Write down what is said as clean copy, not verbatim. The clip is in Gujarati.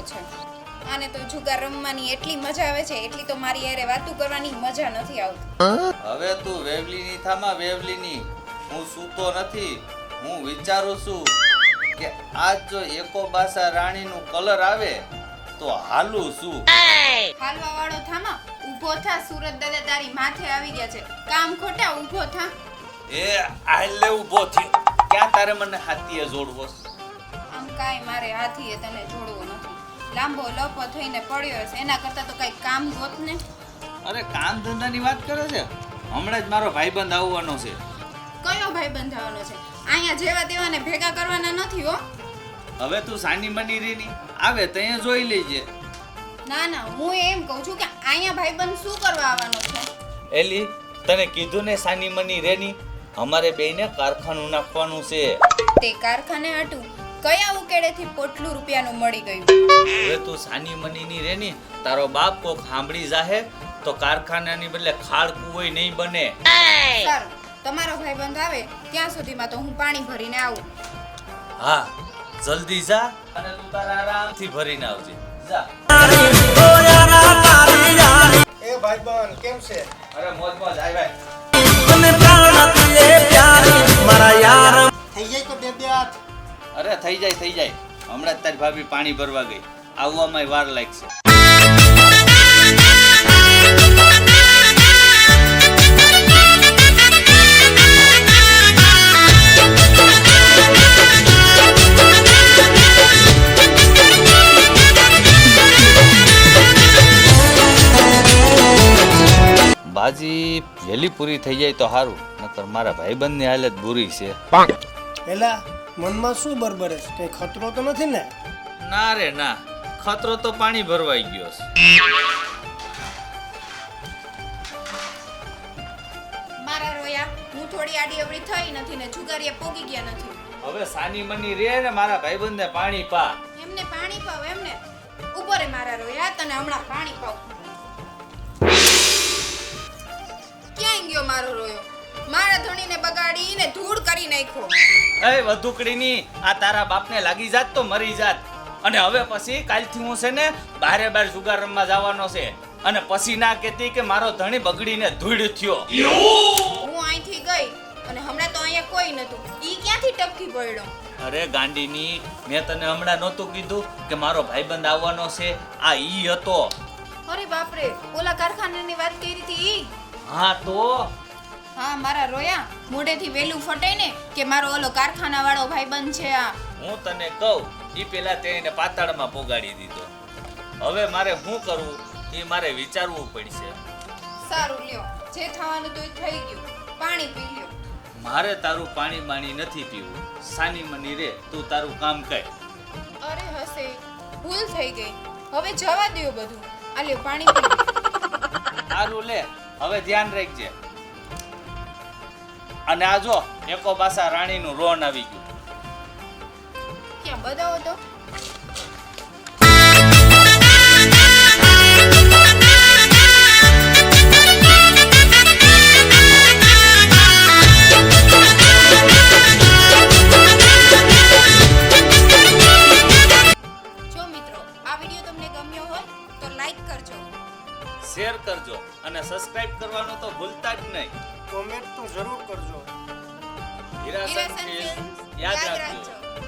ગયો છે. આને તો જુગાર રમવાની એટલી મજા આવે છે, એટલી તો મારી યારે વાતું કરવાની મજા નથી આવતી. હવે તું વેવલીની થામા વેવલીની. હું સૂતો નથી, હું વિચારું છું કે આજ જો એકોબાસા રાણીનું કલર આવે તો હાલું શું. હાલવા વાળો થામા ઊભો થા, સુરત દાદા તારી માથે આવી ગયા છે. કામ ખોટા, ઊભો થા. એ આલે ઊભો થી. ક્યાં તારે મને હાથીએ જોડવો? આમ કાઈ મારે હાથીએ તને જોડવો નથી. લાંબો લપો થઈને પડ્યો છે, એના કરતા તો કઈ કામ ગોત ને. અરે કામ ધંધાની વાત કરે છે? હમણાં જ મારો ભાઈબંધ આવવાનો છે. કયો ભાઈ બંધાવાનો છે? અહીંયા જેવા તેવાને ભેગા કરવાના નથી હો. હવે તું સાની મની રીની આવે તો અહીંયા જોઈ લેજે. ના ના, હું એમ કહું છું કે અહીંયા ભાઈબંધ શું કરવા આવવાનો છે? એલી તને કીધું ને સાની મની રેની, અમારે બેયને કારખાનું નાખવાનું છે. તે કારખાને હટું કયા ઉકેડેથી પોટલું રૂપિયાનું મળી ગયું? હવે તું સાની મનીની રેની, તારો બાપ કોક સાંભળી જાહે તો કારખાનાની બદલે ખાડકું હોય નહીં બને. સારું, તમારો ભાઈબંધ આવે ત્યાં સુધીમાં તો હું પાણી ભરીને આવું. હા જલ્દી જા અને તું તારા આરામથી ભરીને આવજે. જા. એ ભાઈબંધ કેમ છે? અરે મોજ મોજ આવ્યા. થઈ જાય તો બે હાથ. અરે થઈ જાય. હમણાં જ તારી ભાભી પાણી ભરવા ગઈ, આવવામાં વાર લાગશે. બાજી વહેલી પૂરી થઈ જાય તો સારું, નકર મારા ભાઈબંધની હાલત બુરી છે. એલા મનમાં શું બરબરે છે? કઈ ખતરો તો નથી ને? ના રે ના, ખતરો તો પાણી ભરવાઈ ગયો છે. મારા રોયા, હું થોડી આડી અવળી થઈ નથી ને જુગારીએ પોગી ગયા નથી. હવે સાની મની રે ને મારા ભાઈબંધને પાણી પા. એમને પાણી પાવ એમને. ઉભો રે મારા રોયા, તને હમણાં પાણી પાવ. ક્યાં ગયો મારો રોયો? મારા ધણીને બગાડીને ધૂળ કરી નાખ્યો. એ વધુકડીની, આ તારા બાપને લાગી જાત તો મરી જાત. અને હવે પછી કાલથી હું છે ને બારે જુગાર રમવા જવાનો છે, અને પછી ના કહેતી કે મારો ધણી બગડીને ધૂળ થયો. હું અહીંથી ગઈ અને હમણાં તો અહીંયા કોઈ નતું. ઈ ક્યાંથી ટપકી પડ્યો? અરે ગાંડીની, મેં તને હમણાં નહોતું કીધું કે મારો ભાઈબંધ આવવાનો છે? આ ઈ હતો. અરે બાપરે, ઓલા કારખાનાની વાત કરી હતી ઈ? હા તો હા મારા રોયા, મોઢેથી વેલું ફટે ને કે મારો ઓલો કારખાના વાળો ભાઈબંધ છે આ. હું તને કહું, ઈ પેલા તેને પાતાળમાં પોગાડી દીધો. હવે મારે શું કરવું એ મારે વિચારવું પડશે. સારું લ્યો, જે થવાનું તો થઈ ગયું. પાણી પી લ્યો. મારે તારું પાણી બાણી નથી પીવું. સાની મની રે, તું તારું કામ કર. અરે હસે, ભૂલ થઈ ગઈ. હવે જવા દ્યો બધું. આ લ્યો પાણી પી લ્યો. સારું લે, હવે ધ્યાન રાખજે. અને આ જો એકોબાસા રાણીનું રોન આવી ગયું. ક્યાં બતાવો તો. જો મિત્રો, આ વિડીયો તમને ગમ્યો હોય તો લાઈક કરજો, શેર કરજો અને સબસ્ક્રાઇબ કરવાનું તો ભૂલતા જ નહીં. કોમેન્ટ તો જરૂર કરજો. હીરાસન હીરાસન ફિલ્મ ફિલ્મ્સ યાદ યાદ રાખજો. રાખજો.